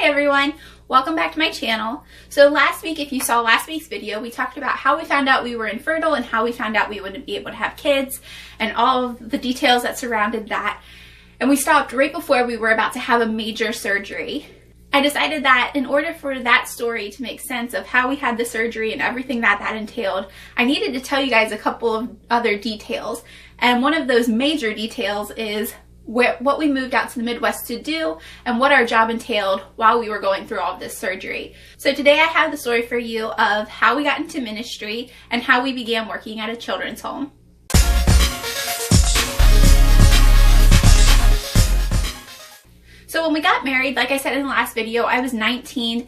everyone, welcome back to my channel. So last week, if you saw last week's video, we talked about how we found out we were infertile and how we found out we wouldn't be able to have kids and all of the details that surrounded that. And we stopped right before we were about to have a major surgery. I decided that in order for that story to make sense of how we had the surgery and everything that entailed, I needed to tell you guys a couple of other details. And one of those major details is what we moved out to the Midwest to do and what our job entailed while we were going through all of this surgery. So today I have the story for you of how we got into ministry and how we began working at a children's home. So when we got married, like I said in the last video, I was 19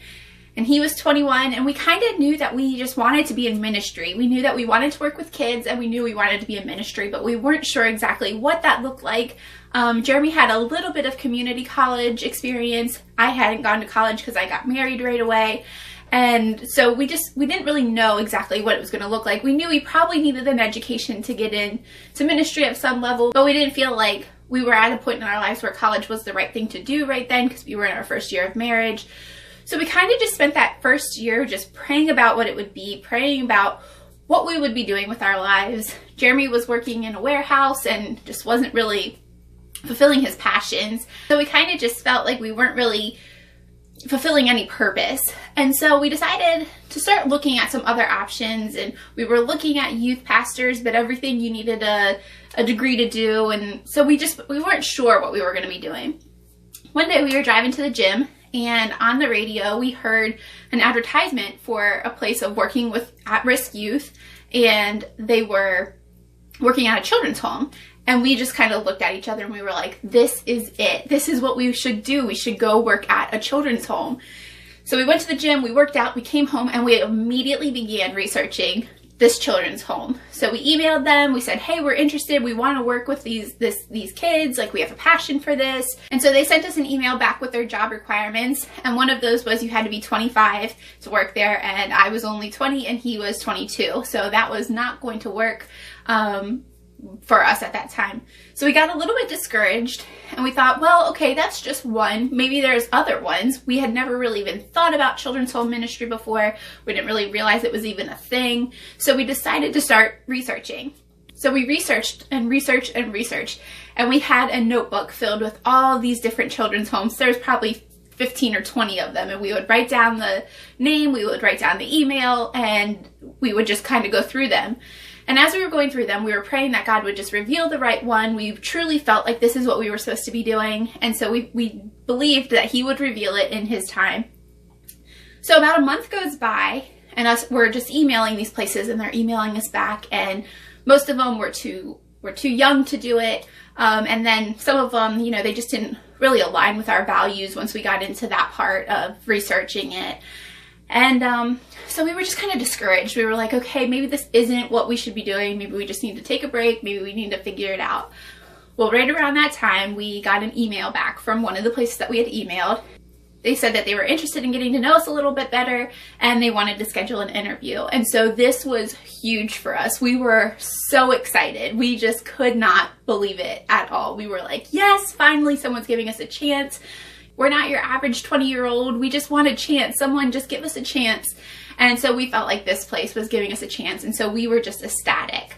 and he was 21, and we kind of knew that we just wanted to be in ministry. We knew that we wanted to work with kids and we knew we wanted to be in ministry, but we weren't sure exactly what that looked like. Jeremy had a little bit of community college experience. I hadn't gone to college because I got married right away. And so we didn't really know exactly what it was going to look like. We knew we probably needed an education to get into ministry at some level, but we didn't feel like we were at a point in our lives where college was the right thing to do right then because we were in our first year of marriage. So we kind of just spent that first year just praying about what it would be, praying about what we would be doing with our lives. Jeremy was working in a warehouse and just wasn't really fulfilling his passions. So we kind of just felt like we weren't really fulfilling any purpose. And so we decided to start looking at some other options, and we were looking at youth pastors, but everything you needed a degree to do. And so we weren't sure what we were going to be doing. One day we were driving to the gym, and on the radio we heard an advertisement for a place of working with at-risk youth, and they were working at a children's home. And we just kind of looked at each other and we were like, this is it. This is what we should do. We should go work at a children's home. So we went to the gym, we worked out, we came home, and we immediately began researching this children's home. So we emailed them, we said, hey, we're interested, we want to work with these kids, like we have a passion for this. And so they sent us an email back with their job requirements, and one of those was you had to be 25 to work there, and I was only 20 and he was 22. So that was not going to work for us at that time. So we got a little bit discouraged, and we thought, well, okay, that's just one. Maybe there's other ones. We had never really even thought about children's home ministry before. We didn't really realize it was even a thing. So we decided to start researching. So we researched and researched and researched, and we had a notebook filled with all these different children's homes. There's probably 15 or 20 of them, and we would write down the name, we would write down the email, and we would just kind of go through them. And as we were going through them, we were praying that God would just reveal the right one. We truly felt like this is what we were supposed to be doing. And so we believed that he would reveal it in his time. So about a month goes by, and we're just emailing these places, and they're emailing us back. And most of them were too young to do it. And then some of them, they just didn't really align with our values once we got into that part of researching it. And so we were just kind of discouraged. We were like, okay, maybe this isn't what we should be doing. Maybe we just need to take a break. Maybe we need to figure it out. Well, right around that time, we got an email back from one of the places that we had emailed. They said that they were interested in getting to know us a little bit better, and they wanted to schedule an interview. And so this was huge for us. We were so excited. We just could not believe it at all. We were like, yes, finally someone's giving us a chance. We're not your average 20-year-old. We just want a chance. Someone just give us a chance. And so we felt like this place was giving us a chance. And so we were just ecstatic.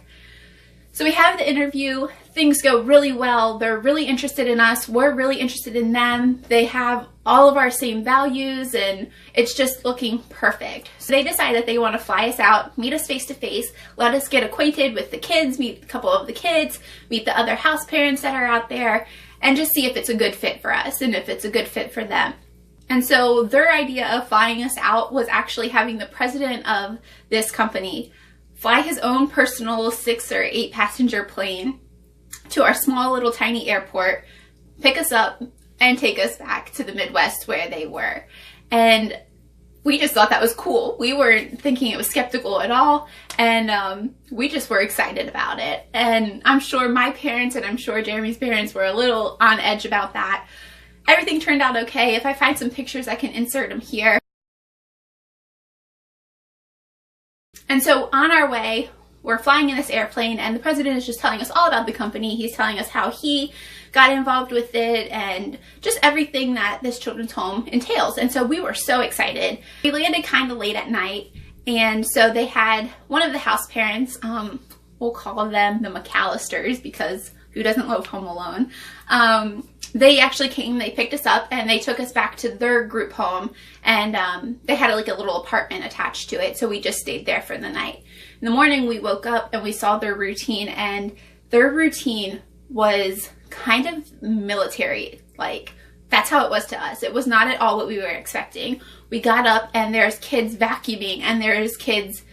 So we have the interview. Things go really well. They're really interested in us. We're really interested in them. They have all of our same values, and it's just looking perfect. So they decide that they want to fly us out, meet us face to face, let us get acquainted with the kids, meet a couple of the kids, meet the other house parents that are out there, and just see if it's a good fit for us and if it's a good fit for them. And so their idea of flying us out was actually having the president of this company fly his own personal 6 or 8 passenger plane to our small little tiny airport, pick us up, and take us back to the Midwest where they were. And we just thought that was cool. We weren't thinking it was skeptical at all, and we just were excited about it. And I'm sure my parents and I'm sure Jeremy's parents were a little on edge about that. Everything turned out okay. If I find some pictures, I can insert them here. And so on our way, we're flying in this airplane, and the president is just telling us all about the company. He's telling us how he got involved with it and just everything that this children's home entails. And so we were so excited. We landed kind of late at night, and so they had one of the house parents, we'll call them the McAllisters, because who doesn't love Home Alone? They actually came, they picked us up, and they took us back to their group home, and they had like a little apartment attached to it, so we just stayed there for the night. In the morning we woke up and we saw their routine, and their routine was kind of military. Like, that's how it was to us. It was not at all what we were expecting. We got up and there's kids vacuuming and there's kids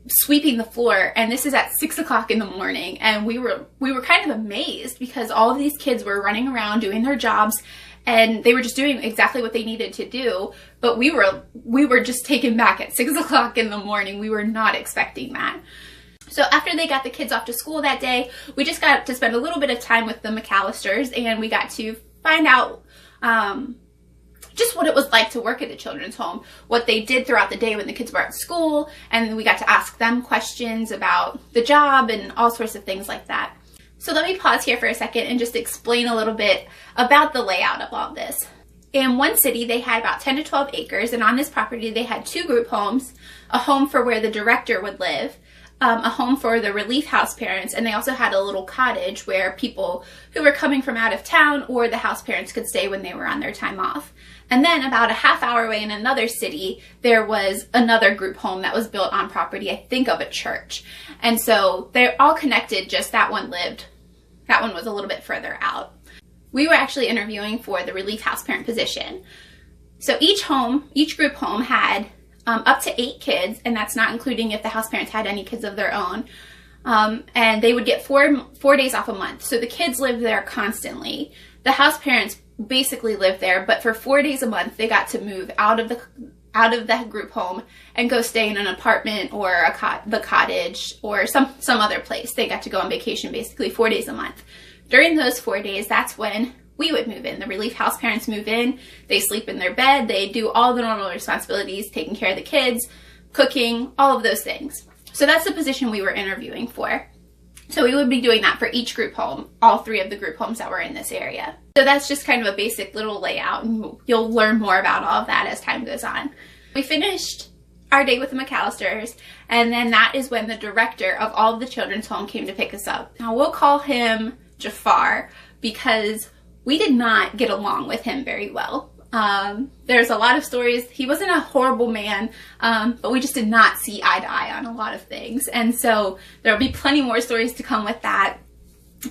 sweeping the floor, and this is at 6 o'clock in the morning, and we were kind of amazed because all of these kids were running around doing their jobs, and they were just doing exactly what they needed to do. But we were just taken back at 6 o'clock in the morning. We were not expecting that. So after they got the kids off to school that day, we just got to spend a little bit of time with the McAllisters, and we got to find out just what it was like to work at the children's home, what they did throughout the day when the kids were at school, and we got to ask them questions about the job and all sorts of things like that. So let me pause here for a second and just explain a little bit about the layout of all this. In one city, they had about 10 to 12 acres, and on this property they had 2 group homes, a home for where the director would live, a home for the relief house parents, and they also had a little cottage where people who were coming from out of town or the house parents could stay when they were on their time off. And then about a half hour away in another city, there was another group home that was built on property, I think of a church. And so they're all connected, just that one was a little bit further out. We were actually interviewing for the relief house parent position. So each group home had up to 8 kids, and that's not including if the house parents had any kids of their own. And they would get 4 days off a month. So the kids lived there constantly. The house parents basically lived there, but for 4 days a month, they got to move out of the group home and go stay in an apartment or the cottage or some other place. They got to go on vacation basically 4 days a month. During those 4 days, that's when we would move in. The relief house parents move in, they sleep in their bed, they do all the normal responsibilities, taking care of the kids, cooking, all of those things. So that's the position we were interviewing for. So we would be doing that for each group home, all 3 of the group homes that were in this area. So that's just kind of a basic little layout, and you'll learn more about all of that as time goes on. We finished our day with the McAllisters, and then that is when the director of all of the children's home came to pick us up. Now we'll call him Jafar because we did not get along with him very well. There's a lot of stories. He wasn't a horrible man, but we just did not see eye to eye on a lot of things. And so there'll be plenty more stories to come with that.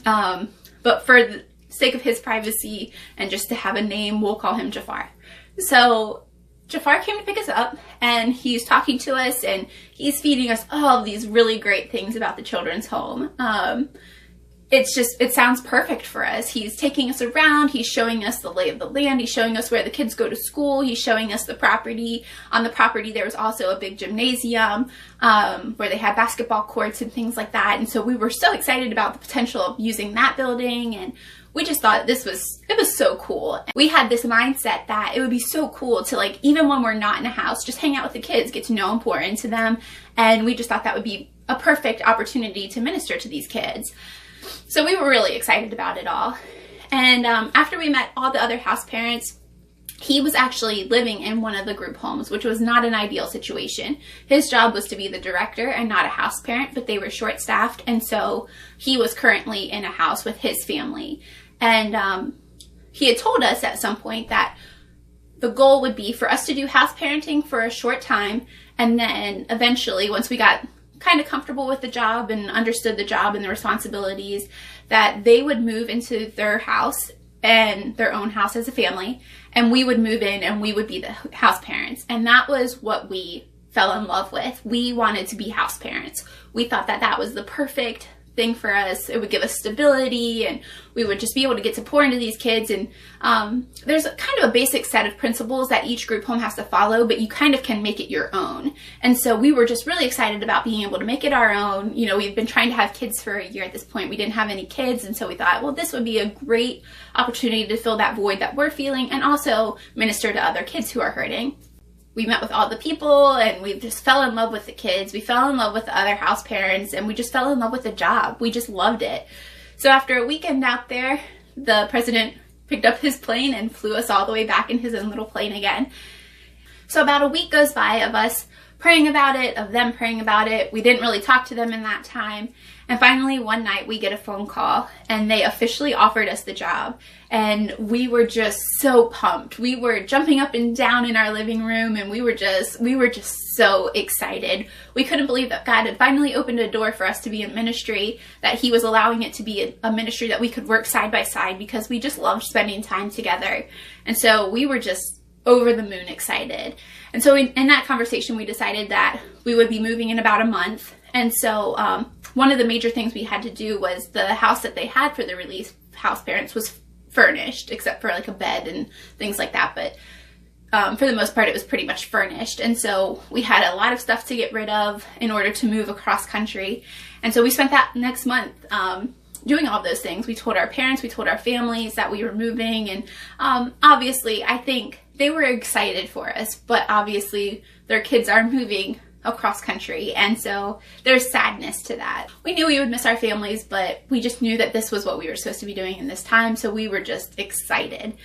But for the sake of his privacy and just to have a name, we'll call him Jafar. So Jafar came to pick us up, and he's talking to us, and he's feeding us all of these really great things about the children's home. It sounds perfect for us. He's taking us around, he's showing us the lay of the land, he's showing us where the kids go to school, he's showing us the property. On the property there was also a big gymnasium where they had basketball courts and things like that, and so we were so excited about the potential of using that building, and we just thought it was so cool. We had this mindset that it would be so cool to, like, even when we're not in a house, just hang out with the kids, get to know and pour into them, and we just thought that would be a perfect opportunity to minister to these kids. So we were really excited about it all. And after we met all the other house parents, he was actually living in one of the group homes, which was not an ideal situation. His job was to be the director and not a house parent, but they were short-staffed, and so he was currently in a house with his family. And he had told us at some point that the goal would be for us to do house parenting for a short time, and then eventually, once we got kind of comfortable with the job and understood the job and the responsibilities, that they would move into their house and their own house as a family, and we would move in and we would be the house parents. And that was what we fell in love with. We wanted to be house parents. We thought that that was the perfect thing for us. It would give us stability, and we would just be able to get to pour into these kids. And there's kind of a basic set of principles that each group home has to follow, but you kind of can make it your own. And so we were just really excited about being able to make it our own. You know, we've been trying to have kids for a year at this point. We didn't have any kids, and so we thought, well, this would be a great opportunity to fill that void that we're feeling and also minister to other kids who are hurting. we met with all the people, and we just fell in love with the kids. We fell in love with the other house parents, and we just fell in love with the job. We just loved it. So after a weekend out there, the president picked up his plane and flew us all the way back in his own little plane again. So about a week goes by of us praying about it, of them praying about it. We didn't really talk to them in that time. And finally, one night we get a phone call and they officially offered us the job. And we were just so pumped. We were jumping up and down in our living room, and we were just so excited. We couldn't believe that God had finally opened a door for us to be in ministry, that he was allowing it to be a ministry that we could work side by side, because we just loved spending time together. And so we were just over the moon excited. And so in that conversation, we decided that we would be moving in about a month. And so one of the major things we had to do was the house that they had for the release house parents was furnished, except for like a bed and things like that. But for the most part, it was pretty much furnished. And so we had a lot of stuff to get rid of in order to move across country. And so we spent that next month doing all those things. We told our parents, we told our families that we were moving. And obviously, I think they were excited for us, but obviously their kids are moving across country, and so there's sadness to that. We knew we would miss our families, but we just knew that this was what we were supposed to be doing in this time, so we were just excited.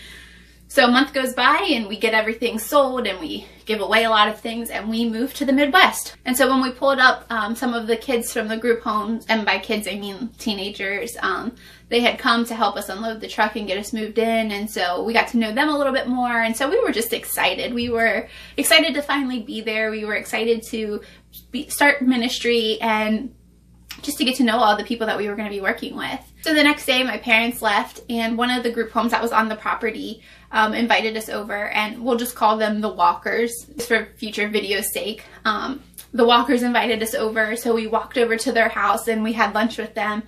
So a month goes by and we get everything sold and we give away a lot of things and we move to the Midwest. And so when we pulled up some of the kids from the group homes, and by kids I mean teenagers, they had come to help us unload the truck and get us moved in. And so we got to know them a little bit more. And so we were just excited. We were excited to finally be there. We were excited to start ministry and just to get to know all the people that we were going to be working with. So the next day my parents left, and one of the group homes that was on the property invited us over, and we'll just call them the Walkers just for future video's sake. The Walkers invited us over, so we walked over to their house and we had lunch with them,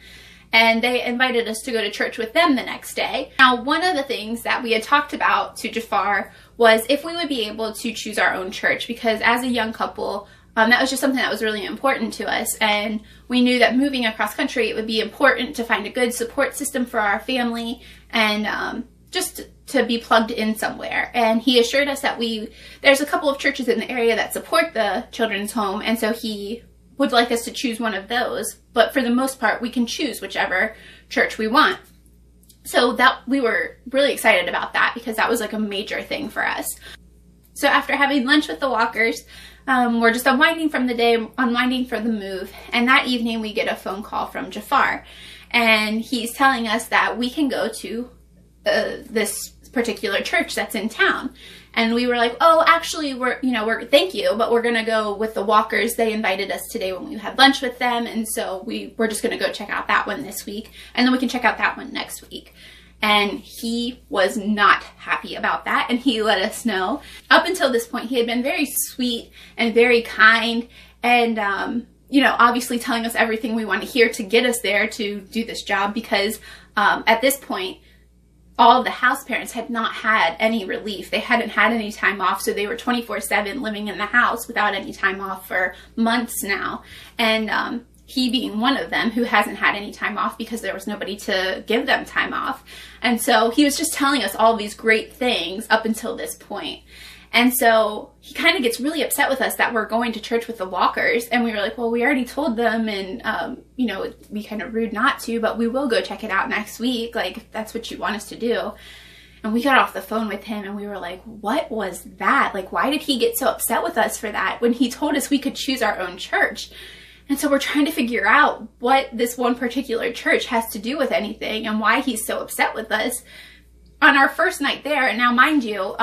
and they invited us to go to church with them the next day. Now, one of the things that we had talked about to Jafar was if we would be able to choose our own church, because as a young couple, that was just something that was really important to us, and we knew that moving across country, it would be important to find a good support system for our family and just to be plugged in somewhere. And he assured us that there's a couple of churches in the area that support the children's home, and so he would like us to choose one of those, but for the most part, we can choose whichever church we want. So that we were really excited about that, because that was like a major thing for us. So after having lunch with the Walkers, we're just unwinding from the day, unwinding for the move, and that evening we get a phone call from Jafar, and he's telling us that we can go to this particular church that's in town. And we were like, oh, actually, thank you, but we're gonna go with the Walkers. They invited us today when we had lunch with them, and so we're just gonna go check out that one this week, and then we can check out that one next week. And he was not happy about that, and he let us know. Up until this point, he had been very sweet and very kind, and obviously telling us everything we want to hear to get us there to do this job, because at this point, all of the house parents had not had any relief. They hadn't had any time off, so they were 24/7 living in the house without any time off for months now. And he being one of them who hasn't had any time off because there was nobody to give them time off. And so he was just telling us all these great things up until this point. And so he kind of gets really upset with us that we're going to church with the Walkers. And we were like, well, we already told them, and, it'd be kind of rude not to, but we will go check it out next week. Like, if that's what you want us to do. And we got off the phone with him and we were like, what was that? Like, why did he get so upset with us for that when he told us we could choose our own church? And so we're trying to figure out what this one particular church has to do with anything and why he's so upset with us on our first night there. And now, mind you,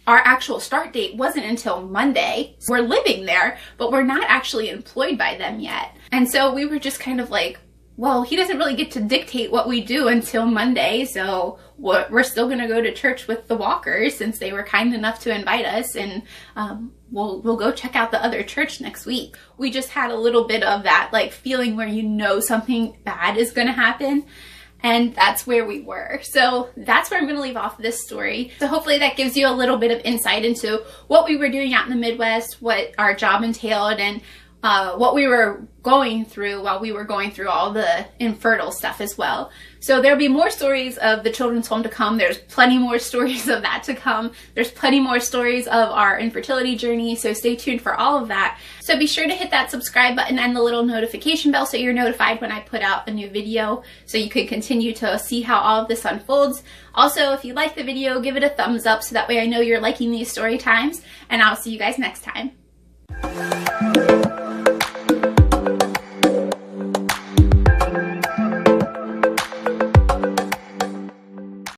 our actual start date wasn't until Monday. So we're living there, but we're not actually employed by them yet. And so we were just kind of like, well, he doesn't really get to dictate what we do until Monday, so we're still going to go to church with the Walkers since they were kind enough to invite us, and we'll go check out the other church next week. We just had a little bit of that like feeling where something bad is going to happen. And that's where we were. So that's where I'm going to leave off this story. So hopefully that gives you a little bit of insight into what we were doing out in the Midwest, what our job entailed, and what we were going through while we were going through all the infertile stuff as well. So there'll be more stories of the children's home to come. There's plenty more stories of that to come. There's plenty more stories of our infertility journey, so stay tuned for all of that. So be sure to hit that subscribe button and the little notification bell so you're notified when I put out a new video, so you can continue to see how all of this unfolds. Also, if you like the video, give it a thumbs up so that way I know you're liking these story times, and I'll see you guys next time.